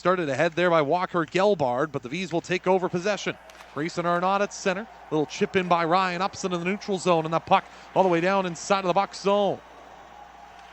started ahead there by Walker Gelbard, but the Vees will take over possession. Grayson Arnott at center. Little chip in by Ryan Upson in the neutral zone, and that puck all the way down inside of the Bucks zone.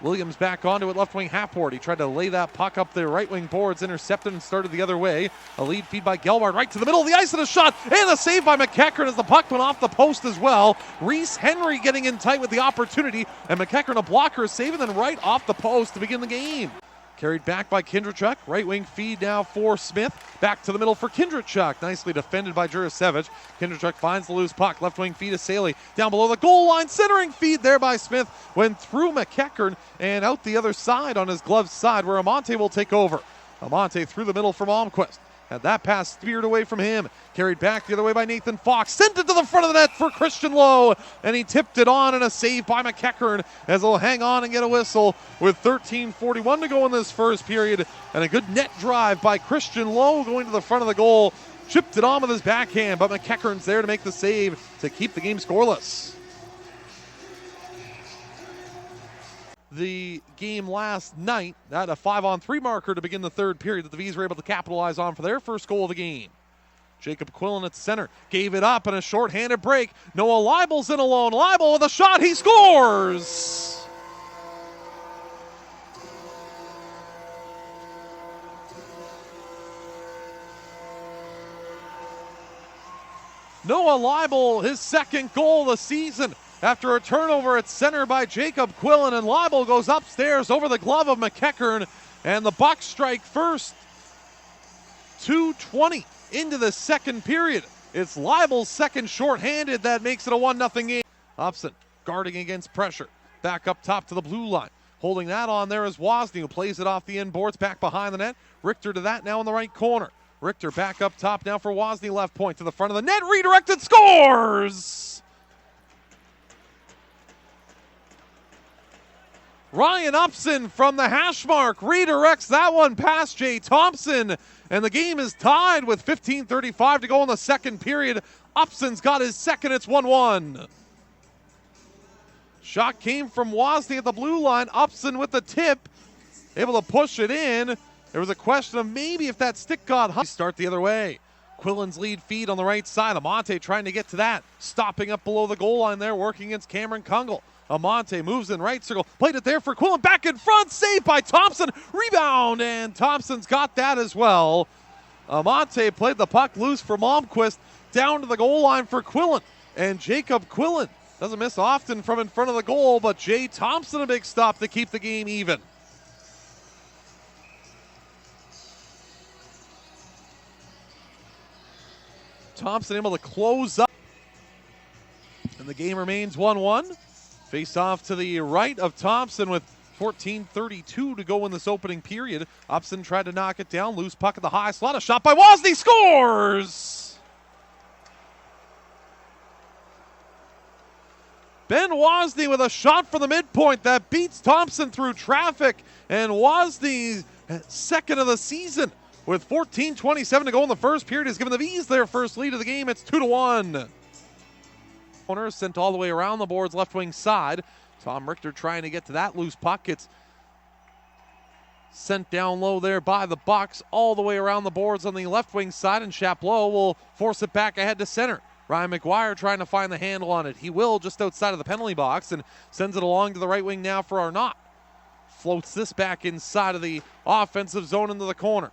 Williams back onto it, left wing half-board. He tried to lay that puck up there, right wing boards, intercepted and started the other way. A lead feed by Gelbard right to the middle of the ice, and a shot, and a save by McEachern as the puck went off the post as well. Reese Henry getting in tight with the opportunity, and McEachern a blocker, saving then right off the post to begin the game. Carried back by Kindrachuk. Right wing feed now for Smith. Back to the middle for Kindrachuk. Nicely defended by Jurasevich. Kindrachuk finds the loose puck. Left wing feed to Saley. Down below the goal line. Centering feed there by Smith. Went through McEachern and out the other side on his glove side where Amante will take over. Amante through the middle for Malmquist. Had that pass speared away from him. Carried back the other way by Nathan Fox. Sent it to the front of the net for Christian Lowe. And he tipped it on, and a save by McEachern as he'll hang on and get a whistle with 13:41 to go in this first period. And a good net drive by Christian Lowe going to the front of the goal. Chipped it on with his backhand, but McEachern's there to make the save to keep the game scoreless. The game last night, that a 5-on-3 marker to begin the third period that the Vees were able to capitalize on for their first goal of the game. Jacob Quillen at center, gave it up in a short-handed break. Noah Leibel's in alone. Leibel with a shot, he scores! Noah Leibel, his second goal of the season. After a turnover at center by Jacob Quillen, and Leibel goes upstairs over the glove of McEachern, and the Bucks strike first. 2:20 into the second period. It's Leibel's second shorthanded that makes it a 1-0 game. Upson guarding against pressure. Back up top to the blue line. Holding that on there is Wozni, who plays it off the end boards back behind the net. Richter to that now in the right corner. Richter back up top now for Wozni, left point to the front of the net. Redirected, scores! Ryan Upson from the hash mark redirects that one past Jay Thompson, and the game is tied with 15:35 to go in the second period. Upson's got his second, it's 1-1. Shot came from Wozni at the blue line. Upson with the tip, able to push it in. There was a question of maybe if that stick got high. Start the other way. Quillen's lead feed on the right side. Amante trying to get to that. Stopping up below the goal line there, working against Cameron Kungle. Amante moves in right circle, played it there for Quillen, back in front, saved by Thompson, rebound, and Thompson's got that as well. Amante played the puck loose for Malmquist, down to the goal line for Quillen, and Jacob Quillen doesn't miss often from in front of the goal, but Jay Thompson a big stop to keep the game even. Thompson able to close up, and the game remains 1-1. Face off to the right of Thompson with 14:32 to go in this opening period. Upson tried to knock it down. Loose puck at the high slot. A shot by Wozni. Scores! Ben Wozni with a shot from the midpoint that beats Thompson through traffic. And Wozny's second of the season with 14:27 to go in the first period has given the Vees their first lead of the game. It's 2-1. Corner sent all the way around the boards left wing side. Tom Richter trying to get to that loose puck. It's sent down low there by the Bucks all the way around the boards on the left wing side, and Chapleau will force it back ahead to center. Ryan McGuire trying to find the handle on it. He will just outside of the penalty box and sends it along to the right wing now for Arnott. Floats this back inside of the offensive zone into the corner.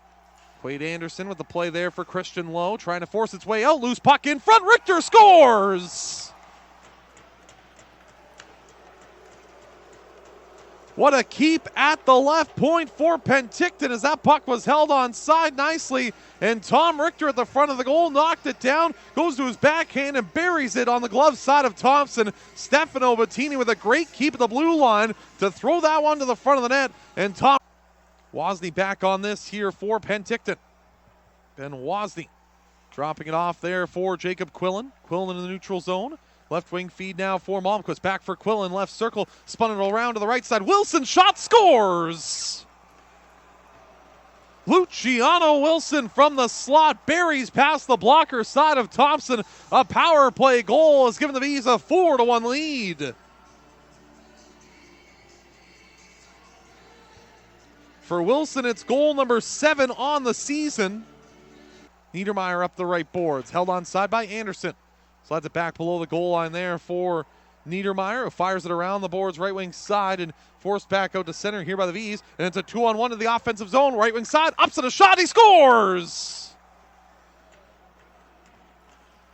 Quade Anderson with the play there for Christian Lowe, trying to force its way out. Loose puck in front. Richter scores! What a keep at the left point for Penticton as that puck was held on side nicely. And Tom Richter at the front of the goal knocked it down, goes to his backhand and buries it on the glove side of Thompson. Stefano Bettini with a great keep at the blue line to throw that one to the front of the net. And Tom Wozni back on this here for Penticton. Ben Wozni dropping it off there for Jacob Quillen. Quillen in the neutral zone. Left wing feed now for Malmquist. Back for Quillen. Left circle. Spun it around to the right side. Wilson shot, scores! Luciano Wilson from the slot buries past the blocker side of Thompson. A power play goal has given the Vees a 4-1 lead. For Wilson, it's goal number 7 on the season. Niedermeyer up the right boards, held onside by Anderson. Slides it back below the goal line there for Niedermeyer, who fires it around the boards right wing side and forced back out to center here by the Vees. And it's a 2-on-1 in the offensive zone, right wing side, ups and a shot, he scores!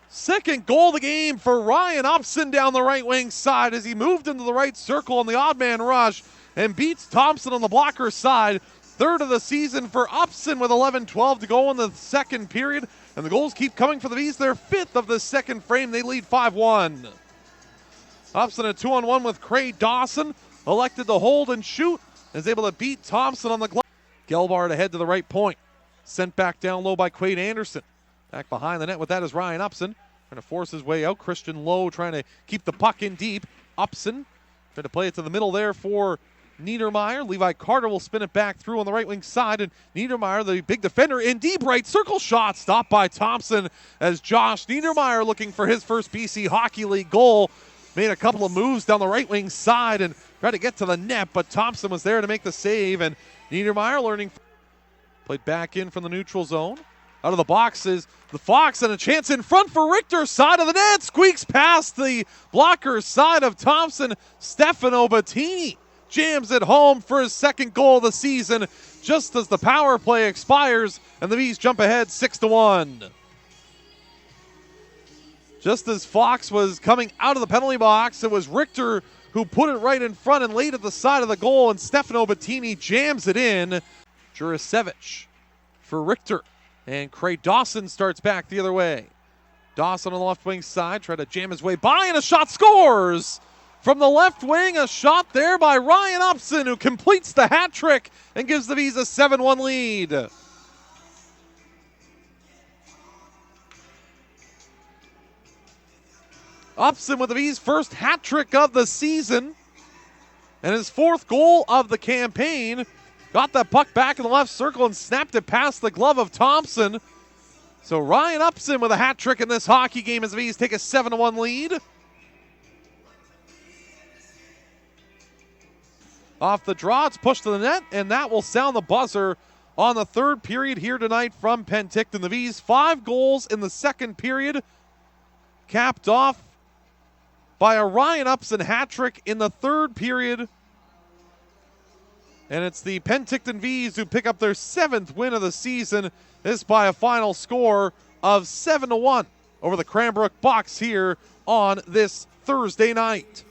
Second goal of the game for Ryan Upson down the right wing side as he moved into the right circle on the odd man rush and beats Thompson on the blocker side. Third of the season for Upson with 11-12 to go in the second period. And the goals keep coming for the Vees. Their 5th of the second frame. They lead 5-1. Upson a 2-on-1 with Craig Dawson. Elected to hold and shoot. Is able to beat Thompson on the glove. Gelbard ahead to the right point. Sent back down low by Quade Anderson. Back behind the net with that is Ryan Upson. Trying to force his way out. Christian Lowe trying to keep the puck in deep. Upson trying to play it to the middle there for Niedermeyer. Levi Carter will spin it back through on the right wing side. And Niedermeyer, the big defender, in deep right circle shot. Stopped by Thompson as Josh Niedermeyer, looking for his first BC Hockey League goal, made a couple of moves down the right wing side and tried to get to the net. But Thompson was there to make the save. And Niedermeyer learning. Played back in from the neutral zone. Out of the box is the Fox, and a chance in front for Richter, side of the net. Squeaks past the blocker side of Thompson. Stefano Bettini jams it home for his second goal of the season just as the power play expires, and the Vees jump ahead 6-1. Just as Fox was coming out of the penalty box, it was Richter who put it right in front and laid at the side of the goal, and Stefano Bettini jams it in. Jurasevich for Richter. And Craig Dawson starts back the other way. Dawson on the left wing side, tried to jam his way by, and a shot scores! From the left wing, a shot there by Ryan Upson, who completes the hat trick and gives the Vees a 7-1 lead. Upson with the Vees' first hat trick of the season and his 4th goal of the campaign. Got that puck back in the left circle and snapped it past the glove of Thompson. So Ryan Upson with a hat trick in this hockey game as the Vees take a 7-1 lead. Off the draw, it's pushed to the net, and that will sound the buzzer on the third period here tonight from Penticton. The Vees 5 goals in the second period, capped off by a Ryan Upson hat trick in the third period. And it's the Penticton Vees who pick up their 7th win of the season. This by a final score of 7-1 over the Cranbrook Bucks here on this Thursday night.